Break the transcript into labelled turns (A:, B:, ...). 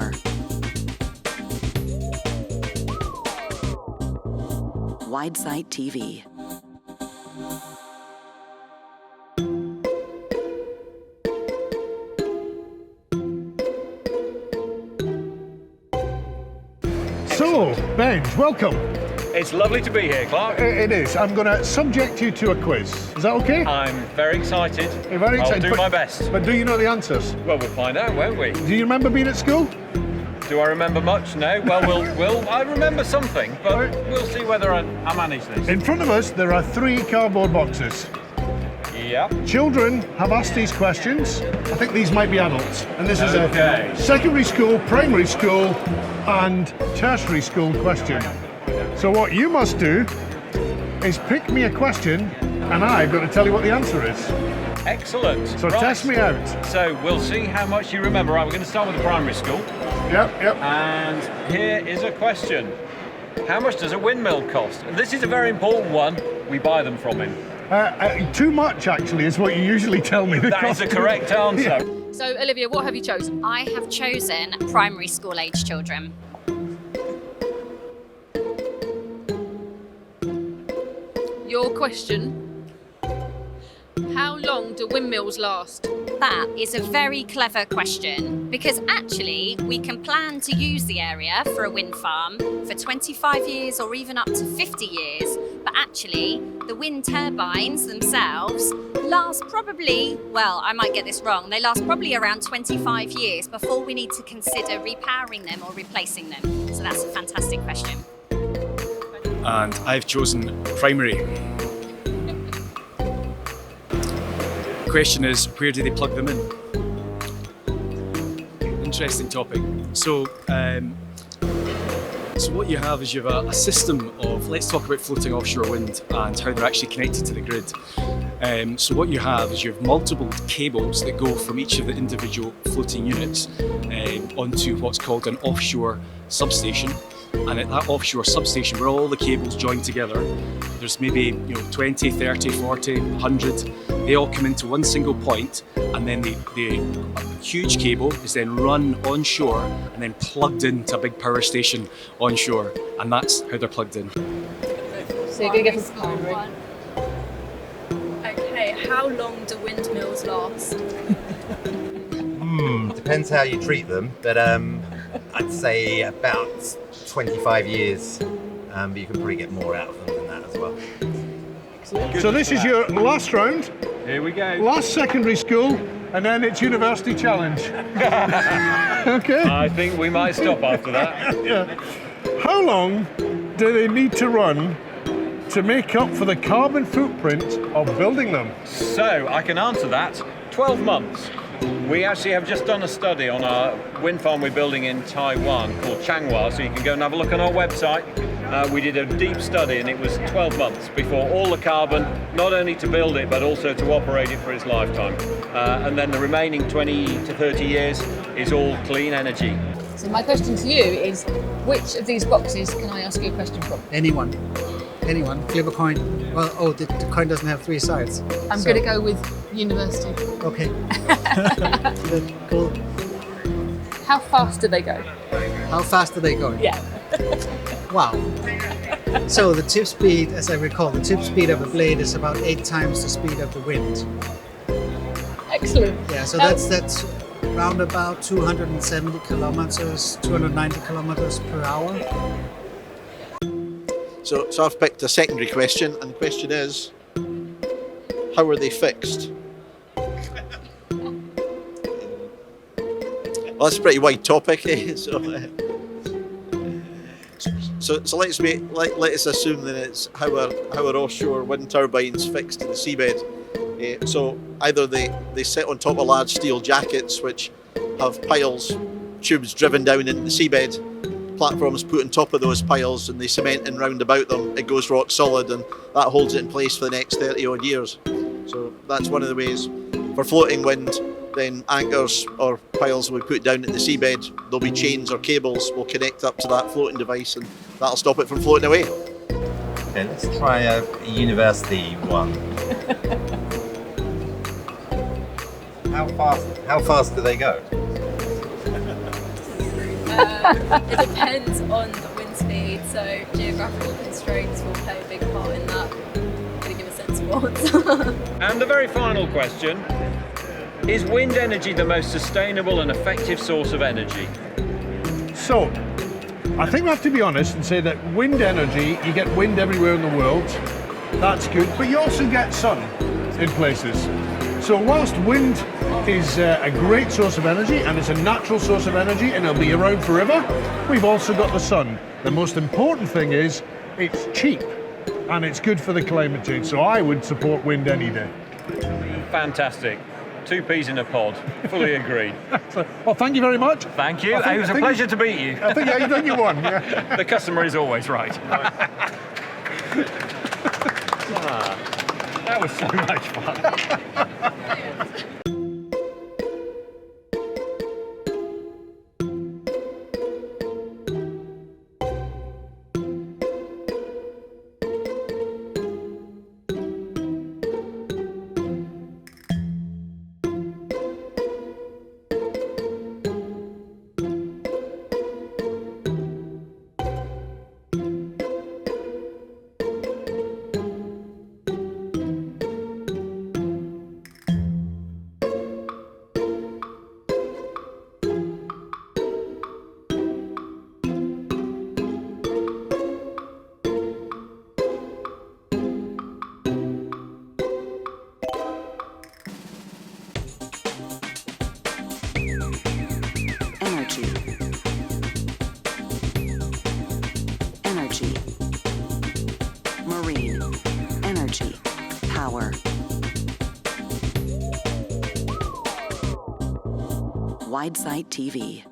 A: more. Widesight TV.
B: So, Benj, welcome.
C: It's lovely to be here, Clark.
B: It is. I'm going to subject you to a quiz. Is that okay?
C: I'm very excited.
B: You're very excited.
C: I'll do my best.
B: But do you know the answers?
C: Well, we'll find out, won't we?
B: Do you remember being at school?
C: Do I remember much? No. Well, I remember something, but we'll see whether I manage this.
B: In front of us, there are 3 cardboard boxes.
C: Yeah.
B: Children have asked these questions. I think these might be adults. And this is a secondary school, primary school, and tertiary school question. So what you must do is pick me a question, and I've got to tell you what the answer is.
C: Excellent.
B: So test me out.
C: So we'll see how much you remember. Right, we're going to start with the primary school.
B: Yep.
C: And here is a question. How much does a windmill cost? And this is a very important one. We buy them from him.
B: Too much, actually, is what you usually tell me.
C: That is a correct answer.
B: Yeah.
D: So, Olivia, what have you chosen?
E: I have chosen primary school age children.
D: Your question. How long do windmills last?
E: That is a very clever question because actually we can plan to use the area for a wind farm for 25 years or even up to 50 years. But actually, the wind turbines themselves last probably, well, I might get this wrong, they last probably around 25 years before we need to consider repowering them or replacing them. So that's a fantastic question.
F: And I've chosen primary. The question is, where do they plug them in? Interesting topic. So what you have is you have a system of, let's talk about floating offshore wind and how they're actually connected to the grid. So what you have is you have multiple cables that go from each of the individual floating units onto what's called an offshore substation. And at that offshore substation where all the cables join together, there's maybe 20, 30, 40, 100, they all come into one single point, and then the huge cable is then run onshore and then plugged into a big power station onshore, and that's how they're plugged in.
D: So you're going to go for primary. Okay, how long do windmills last?
G: Depends how you treat them, but I'd say about 25 years, but you can probably get more out of them than that as well.
B: So this is your last round.
C: Here we go.
B: Last secondary school, and then it's university challenge. Okay.
C: I think we might stop after that.
B: Yeah. How long do they need to run to make up for the carbon footprint of building them?
C: So I can answer that. 12 months. We actually have just done a study on a wind farm we're building in Taiwan called Changhua, so you can go and have a look on our website. We did a deep study and it was 12 months before all the carbon, not only to build it but also to operate it for its lifetime. And then the remaining 20 to 30 years is all clean energy.
D: So my question to you is, which of these boxes can I ask you a question from?
H: Anyone. Flip a coin. Well, the coin doesn't have 3 sides.
D: I'm going to go with university.
H: Okay. Cool.
D: How fast do they go?
H: How fast do they go?
D: Yeah.
H: Wow. So the tip speed, as I recall, the tip speed of a blade is about 8 times the speed of the wind.
D: Excellent.
H: Yeah, so that's around about 270 kilometers, 290 kilometers per hour.
I: So I've picked a secondary question, and the question is, how are they fixed? Well, that's a pretty wide topic, eh? So let us assume that it's how are offshore wind turbines fixed to the seabed. So either they sit on top of large steel jackets which have tubes driven down into the seabed, platforms put on top of those piles, and they cement in round about them. It goes rock solid, and that holds it in place for the next 30 odd years. So that's one of the ways. For floating wind, then anchors or piles will be put down in the seabed. There'll be chains or cables will connect up to that floating device, and that'll stop it from floating away.
G: Okay, let's try a university one. How fast do they go?
J: It depends on the wind speed, so geographical constraints will play a big part in that. I'm going to give a sensible answer.
C: And the very final question, is wind energy the most sustainable and effective source of energy?
B: So, I think we have to be honest and say that wind energy, you get wind everywhere in the world, that's good, but you also get sun in places. So whilst wind is a great source of energy and it's a natural source of energy and it'll be around forever, we've also got the sun. The most important thing is it's cheap and it's good for the climate change. So I would support wind any day.
C: Fantastic. 2 peas in a pod. Fully agreed.
B: Well, thank you very much.
C: Thank you. It was a pleasure to meet you.
B: I think you won. Yeah.
C: The customer is always right. That was so much fun.
A: Energy. Marine. Energy. Power. Widesite TV.